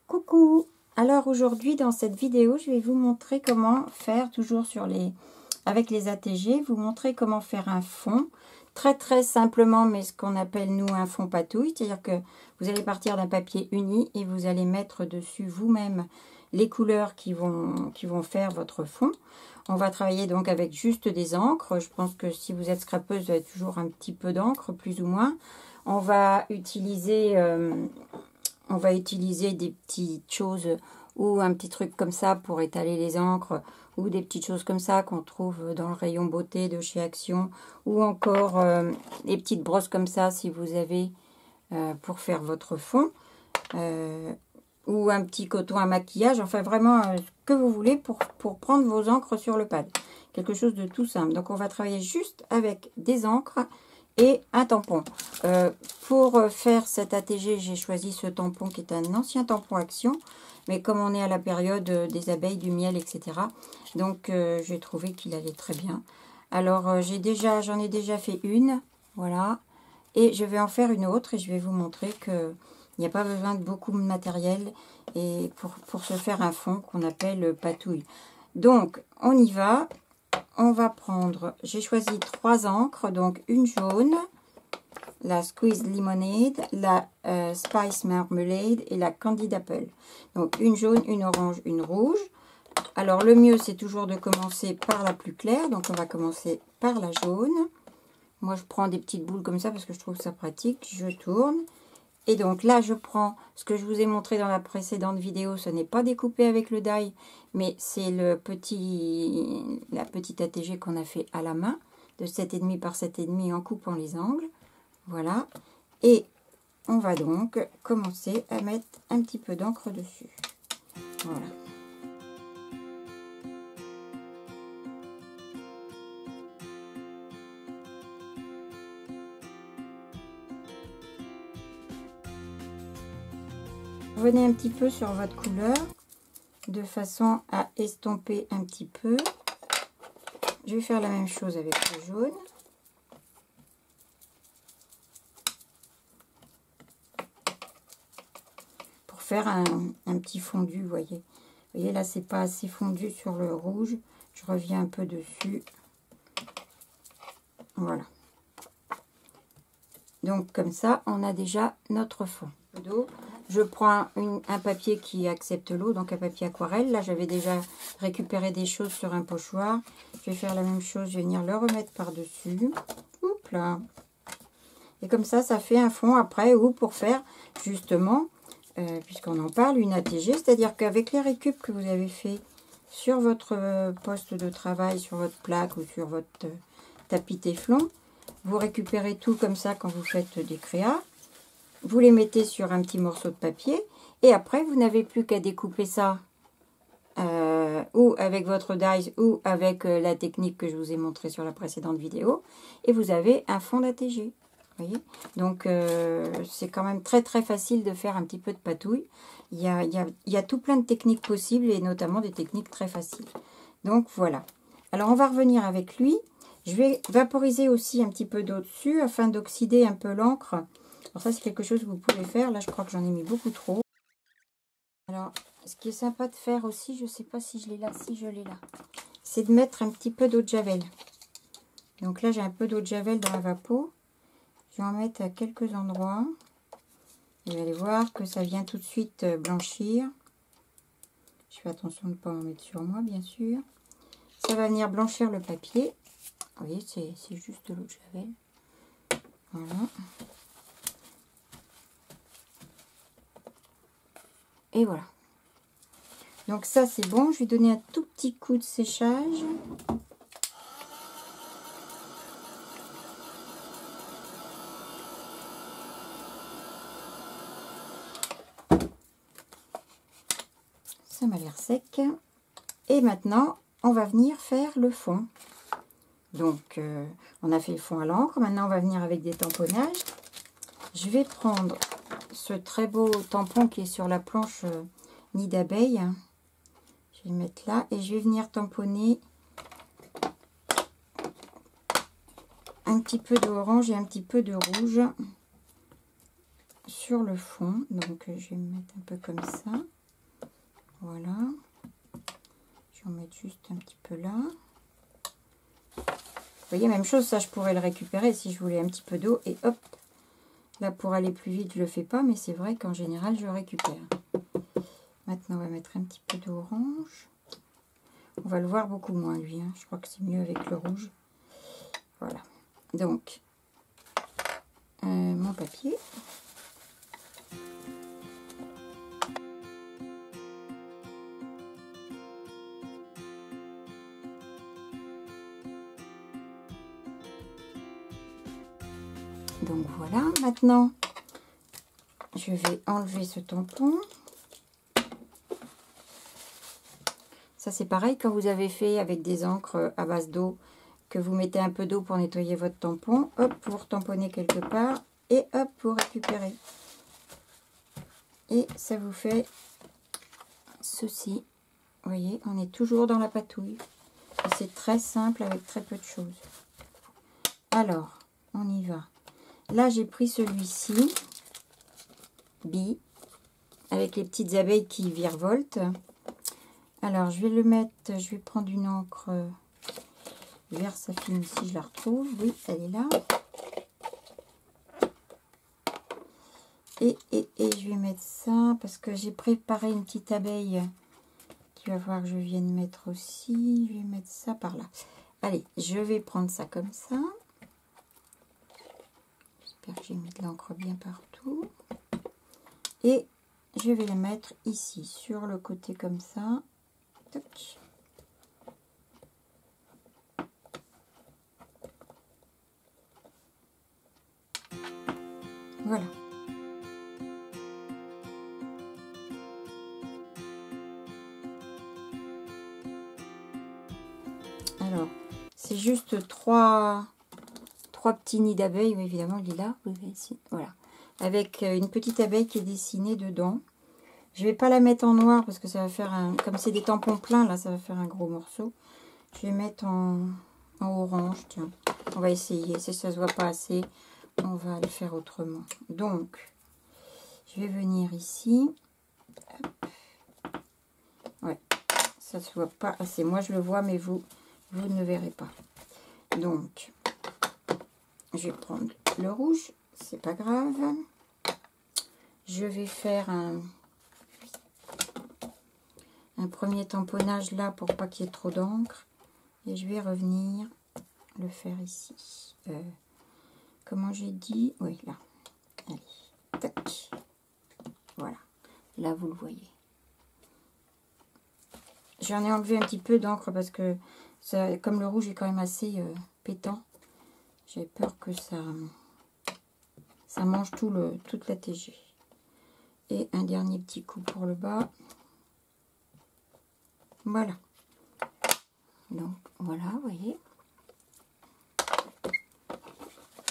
Coucou! Alors aujourd'hui dans cette vidéo je vais vous montrer comment faire, toujours avec les ATG, vous montrer comment faire un fond très simplement, mais ce qu'on appelle nous un fond patouille, c'est-à-dire que vous allez partir d'un papier uni et vous allez mettre dessus vous-même les couleurs qui vont faire votre fond. On va travailler donc avec juste des encres. Je pense que si vous êtes scrapeuse, vous avez toujours un petit peu d'encre, plus ou moins. On va utiliser des petites choses ou un petit truc comme ça pour étaler les encres, ou des petites choses comme ça qu'on trouve dans le rayon beauté de chez Action, ou encore des petites brosses comme ça si vous avez pour faire votre fond, ou un petit coton à maquillage, enfin vraiment ce que vous voulez pour prendre vos encres sur le pad. Quelque chose de tout simple. Donc on va travailler juste avec des encres et un tampon. Pour faire cet ATG, j'ai choisi ce tampon qui est un ancien tampon Action, mais comme on est à la période des abeilles, du miel, etc., donc j'ai trouvé qu'il allait très bien. Alors j'en ai déjà fait une, voilà, et je vais en faire une autre et je vais vous montrer que il n'y a pas besoin de beaucoup de matériel et pour se faire un fond qu'on appelle patouille. Donc on y va. On va prendre, j'ai choisi 3 encres, donc une jaune, la Squeeze Lemonade, la Spice Marmalade et la Candied Apple. Donc une jaune, une orange, une rouge. Alors le mieux c'est toujours de commencer par la plus claire, donc on va commencer par la jaune. Moi je prends des petites boules comme ça parce que je trouve ça pratique, je tourne. Et donc là, je prends ce que je vous ai montré dans la précédente vidéo. Ce n'est pas découpé avec le die, mais c'est la petite ATG qu'on a fait à la main, de 7,5 par 7,5 en coupant les angles. Voilà. Et on va donc commencer à mettre un petit peu d'encre dessus. Voilà. Venez un petit peu sur votre couleur de façon à estomper un petit peu. Je vais faire la même chose avec le jaune. Pour faire un petit fondu, vous voyez. Vous voyez là, c'est pas assez fondu sur le rouge. Je reviens un peu dessus. Voilà. Donc comme ça, on a déjà notre fond. Je prends un papier qui accepte l'eau, donc un papier aquarelle. Là, j'avais déjà récupéré des choses sur un pochoir. Je vais faire la même chose, je vais venir le remettre par-dessus. Oups là. Et comme ça, ça fait un fond après, ou pour faire justement, puisqu'on en parle, une ATG. C'est-à-dire qu'avec les récup que vous avez fait sur votre poste de travail, sur votre plaque ou sur votre tapis téflon, vous récupérez tout comme ça quand vous faites des créas. Vous les mettez sur un petit morceau de papier et après vous n'avez plus qu'à découper ça ou avec votre dies ou avec la technique que je vous ai montrée sur la précédente vidéo et vous avez un fond d'ATG. Voyez, donc c'est quand même très facile de faire un petit peu de patouille. Il y a tout plein de techniques possibles et notamment des techniques très faciles. Donc voilà. Alors on va revenir avec lui. Je vais vaporiser aussi un petit peu d'eau dessus afin d'oxyder un peu l'encre. Alors ça c'est quelque chose que vous pouvez faire. Là je crois que j'en ai mis beaucoup trop. Alors ce qui est sympa de faire aussi, je ne sais pas si je l'ai là, si je l'ai là, c'est de mettre un petit peu d'eau de javel. Donc là j'ai un peu d'eau de javel dans la vapo. Je vais en mettre à quelques endroits. Vous allez voir que ça vient tout de suite blanchir. Je fais attention de ne pas en mettre sur moi bien sûr. Ça va venir blanchir le papier. Vous voyez, c'est juste de l'eau de javel. Voilà. Et voilà. Donc ça c'est bon. Je vais donner un tout petit coup de séchage. Ça m'a l'air sec. Et maintenant, on va venir faire le fond. Donc, on a fait le fond à l'encre. Maintenant, on va venir avec des tamponnages. Je vais prendre ce très beau tampon qui est sur la planche nid d'abeille. Je vais le mettre là et je vais venir tamponner un petit peu d'orange et un petit peu de rouge sur le fond. Donc, je vais me mettre un peu comme ça. Voilà. Je vais en mettre juste un petit peu là. Vous voyez, même chose, ça je pourrais le récupérer si je voulais un petit peu d'eau. Et hop, là pour aller plus vite, je le fais pas, mais c'est vrai qu'en général, je récupère. Maintenant, on va mettre un petit peu d'orange. On va le voir beaucoup moins, lui. Hein. Je crois que c'est mieux avec le rouge. Voilà. Donc, mon papier. Donc voilà, maintenant, je vais enlever ce tampon. Ça, c'est pareil quand vous avez fait avec des encres à base d'eau, que vous mettez un peu d'eau pour nettoyer votre tampon. Hop, vous retamponnez quelque part et hop, vous récupérez. Et ça vous fait ceci. Vous voyez, on est toujours dans la patouille. C'est très simple avec très peu de choses. Alors, on y va. Là, j'ai pris celui-ci, Bee, avec les petites abeilles qui virevoltent. Alors, je vais le mettre, je vais prendre une encre vert saphine si je la retrouve. Oui, elle est là. Et je vais mettre ça parce que j'ai préparé une petite abeille qui va falloir que je vienne mettre aussi. Je vais mettre ça par là. Allez, je vais prendre ça comme ça. J'espère que j'ai mis de l'encre bien partout. Et je vais la mettre ici, sur le côté comme ça. Toc. Voilà. Alors, c'est juste trois petits nids d'abeilles, oui, évidemment, lilas, oui, ici, voilà. Avec une petite abeille qui est dessinée dedans. Je vais pas la mettre en noir parce que ça va faire un... Comme c'est des tampons pleins, là, ça va faire un gros morceau. Je vais mettre en orange, tiens. On va essayer. Si ça se voit pas assez, on va le faire autrement. Donc, je vais venir ici. Hop. Ouais, ça se voit pas assez. Moi, je le vois, mais vous ne verrez pas. Donc, je vais prendre le rouge. C'est pas grave. Je vais faire un premier tamponnage là pour pas qu'il y ait trop d'encre. Et je vais revenir le faire ici. Comment j'ai dit? Oui, là. Allez, tac. Voilà. Là, vous le voyez. J'en ai enlevé un petit peu d'encre parce que ça, comme le rouge est quand même assez pétant, j'ai peur que ça mange toute la TG. Et un dernier petit coup pour le bas. Voilà. Donc, voilà, vous voyez.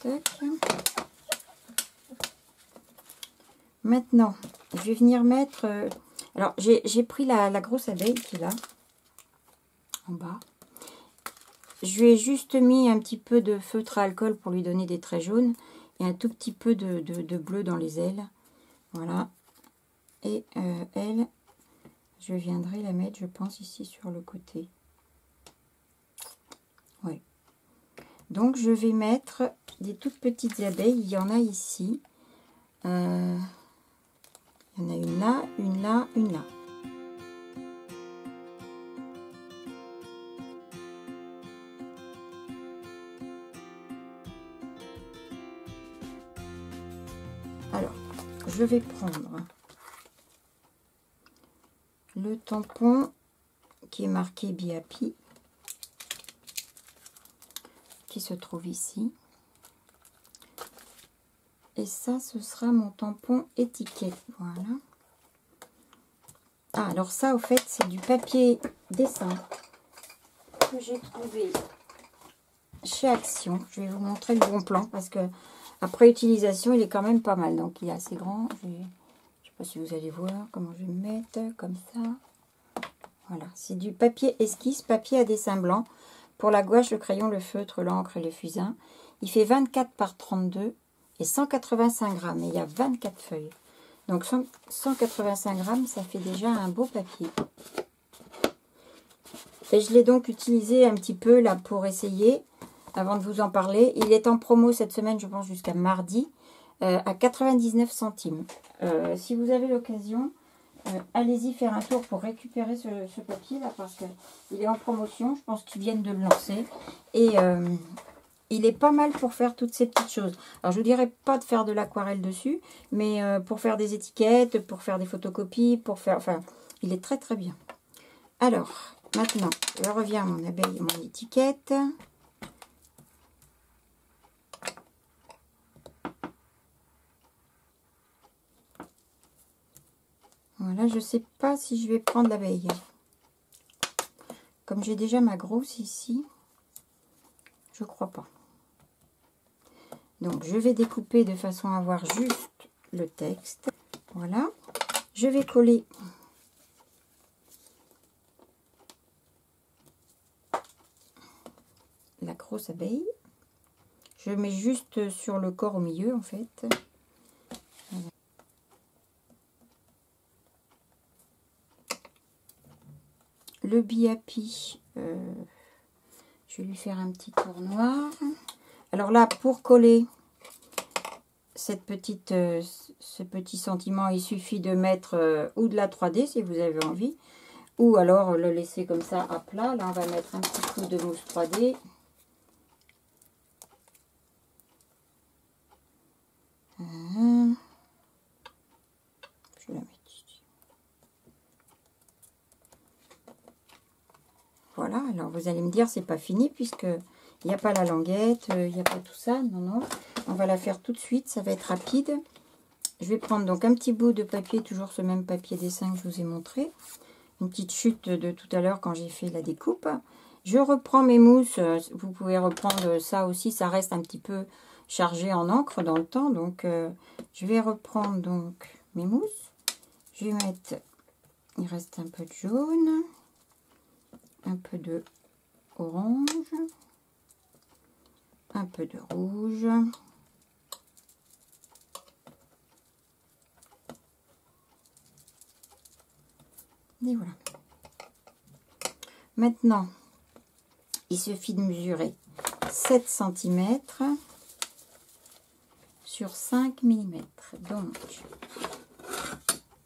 Tac. Maintenant, je vais venir mettre... alors, j'ai pris la grosse abeille qui est là, en bas. Je lui ai juste mis un petit peu de feutre à alcool pour lui donner des traits jaunes. Et un tout petit peu de bleu dans les ailes. Voilà. Et elle, je viendrai la mettre, je pense, ici sur le côté. Oui. Donc, je vais mettre des toutes petites abeilles. Il y en a ici. Il y en a une là, une là, une là. Alors, je vais prendre le tampon qui est marqué Be Happy, qui se trouve ici. Et ça, ce sera mon tampon étiquette. Voilà. Ah, alors ça, au fait, c'est du papier dessin que j'ai trouvé chez Action. Je vais vous montrer le bon plan parce que après utilisation, il est quand même pas mal. Donc, il est assez grand. Je ne sais pas si vous allez voir comment je vais le mettre. Comme ça. Voilà. C'est du papier esquisse, papier à dessin blanc. Pour la gouache, le crayon, le feutre, l'encre et le fusain. Il fait 24 par 32 et 185 grammes. Et il y a 24 feuilles. Donc 185 grammes, ça fait déjà un beau papier. Et je l'ai donc utilisé un petit peu là pour essayer, avant de vous en parler. Il est en promo cette semaine, je pense jusqu'à mardi, à 99 centimes. Si vous avez l'occasion, allez-y faire un tour pour récupérer ce papier là, parce qu'il est en promotion. Je pense qu'ils viennent de le lancer. Et il est pas mal pour faire toutes ces petites choses. Alors je vous dirais pas de faire de l'aquarelle dessus, mais pour faire des étiquettes, pour faire des photocopies, pour faire... Enfin, il est très très bien. Alors, maintenant, je reviens à mon abeille et mon étiquette. Voilà, je sais pas si je vais prendre l'abeille. Comme j'ai déjà ma grosse ici, je crois pas. Donc, je vais découper de façon à avoir juste le texte. Voilà. Je vais coller la grosse abeille. Je mets juste sur le corps au milieu, en fait. Voilà. Le biapi, je vais lui faire un petit tour noir. Alors là, pour coller ce petit sentiment, il suffit de mettre ou de la 3D si vous avez envie, ou alors le laisser comme ça à plat. Là, on va mettre un petit coup de mousse 3D. Je vais la mettre ici. Voilà, alors vous allez me dire, c'est pas fini puisque il n'y a pas la languette, il n'y a pas tout ça. Non, non, on va la faire tout de suite, ça va être rapide. Je vais prendre donc un petit bout de papier, toujours ce même papier dessin que je vous ai montré. Une petite chute de tout à l'heure quand j'ai fait la découpe. Je reprends mes mousses, vous pouvez reprendre ça aussi, ça reste un petit peu chargé en encre dans le temps. Donc je vais reprendre donc mes mousses. Je vais mettre, il reste un peu de jaune, un peu de orange, un peu de rouge. Et voilà. Maintenant, il suffit de mesurer 7 cm sur 5 mm. Donc,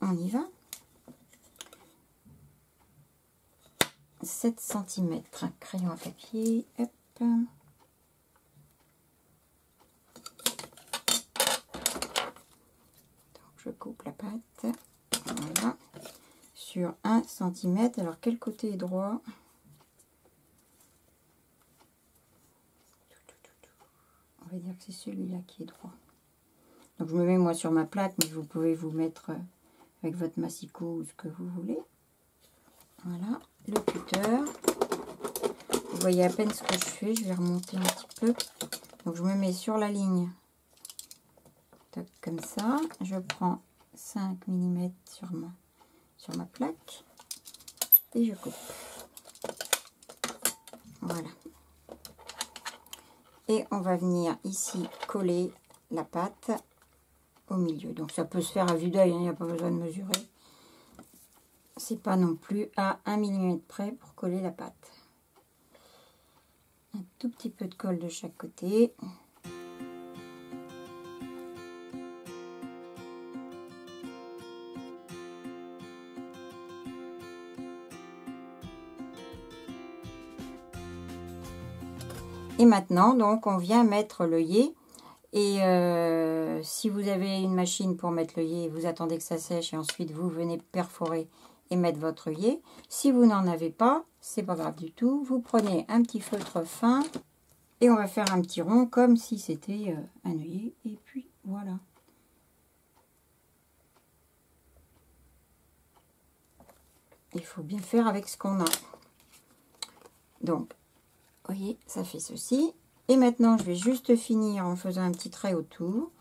on y va. 7 cm. Crayon à papier. Hop. Donc, je coupe la pâte. Voilà. Sur 1 cm. Alors, quel côté est droit? On va dire que c'est celui-là qui est droit. Donc, je me mets moi sur ma plaque, mais vous pouvez vous mettre avec votre massicot ou ce que vous voulez. Voilà, le cutter. Vous voyez à peine ce que je fais. Je vais remonter un petit peu. Donc, je me mets sur la ligne. Tac, comme ça. Je prends 5 mm sur ma plaque. Et je coupe. Voilà. Et on va venir ici coller la pâte au milieu. Donc ça peut se faire à vue d'œil, il n'y a pas besoin de mesurer. C'est pas non plus à 1 mm près pour coller la pâte. Un tout petit peu de colle de chaque côté. Et maintenant, donc, on vient mettre l'œillet. Et si vous avez une machine pour mettre l'œillet, vous attendez que ça sèche et ensuite vous venez perforer et mettre votre œillet. Si vous n'en avez pas, c'est pas grave du tout. Vous prenez un petit feutre fin et on va faire un petit rond comme si c'était un œillet. Et puis voilà. Il faut bien faire avec ce qu'on a. Donc, vous voyez, ça fait ceci. Et maintenant, je vais juste finir en faisant un petit trait autour.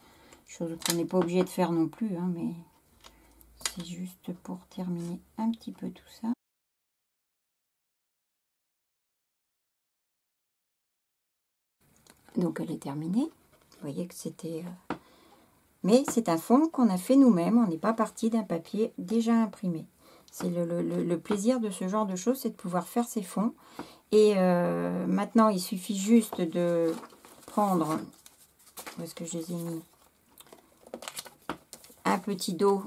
Chose qu'on n'est pas obligé de faire non plus, hein, mais c'est juste pour terminer un petit peu tout ça. Donc, elle est terminée. Vous voyez que c'était Mais c'est un fond qu'on a fait nous-mêmes. On n'est pas parti d'un papier déjà imprimé. C'est le plaisir de ce genre de choses, c'est de pouvoir faire ses fonds. Et maintenant, il suffit juste de prendre... Où est-ce que je les ai mis? Un petit dos.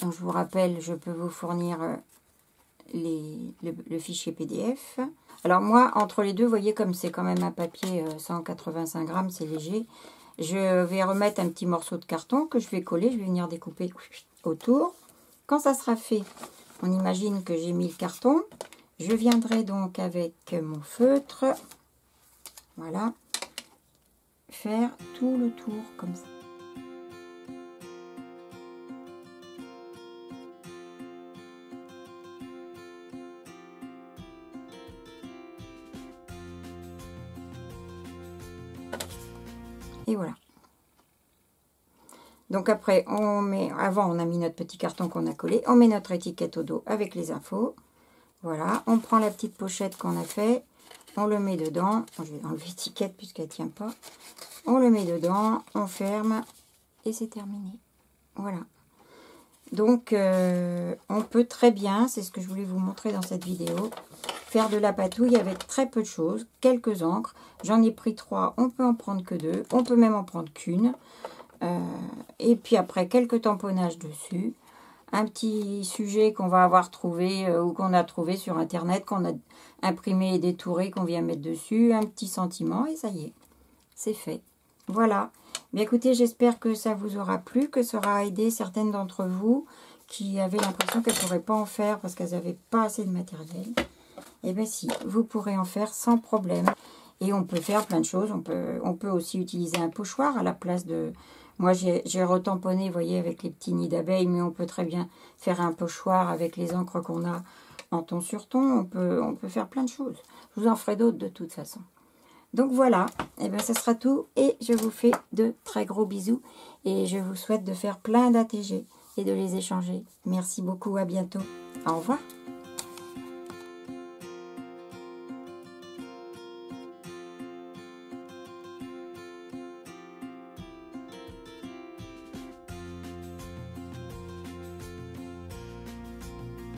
Donc, je vous rappelle, je peux vous fournir le fichier PDF. Alors moi, entre les deux, vous voyez comme c'est quand même un papier 185 grammes, c'est léger. Je vais remettre un petit morceau de carton que je vais coller. Je vais venir découper autour. Quand ça sera fait, on imagine que j'ai mis le carton. Je viendrai donc avec mon feutre, voilà, faire tout le tour comme ça. Et voilà. Donc après, on met, avant on a mis notre petit carton qu'on a collé, on met notre étiquette au dos avec les infos. Voilà, on prend la petite pochette qu'on a fait, on le met dedans. Je vais enlever l'étiquette puisqu'elle ne tient pas. On le met dedans, on ferme et c'est terminé. Voilà. Donc, on peut très bien, c'est ce que je voulais vous montrer dans cette vidéo, faire de la patouille avec très peu de choses, quelques encres. J'en ai pris 3, on peut en prendre que 2, on peut même en prendre qu'une. Et puis après, quelques tamponnages dessus. Un petit sujet qu'on va avoir trouvé ou qu'on a trouvé sur Internet, qu'on a imprimé et détouré, qu'on vient mettre dessus. Un petit sentiment et ça y est, c'est fait. Voilà. Bien écoutez, j'espère que ça vous aura plu, que ça aura aidé certaines d'entre vous qui avaient l'impression qu'elles ne pourraient pas en faire parce qu'elles n'avaient pas assez de matériel. Et bien si, vous pourrez en faire sans problème. Et on peut faire plein de choses. On peut aussi utiliser un pochoir à la place de... Moi, j'ai retamponné, vous voyez, avec les petits nids d'abeilles, mais on peut très bien faire un pochoir avec les encres qu'on a en ton sur ton. On peut faire plein de choses. Je vous en ferai d'autres de toute façon. Donc voilà, et bien ça sera tout. Et je vous fais de très gros bisous. Et je vous souhaite de faire plein d'ATG et de les échanger. Merci beaucoup, à bientôt. Au revoir.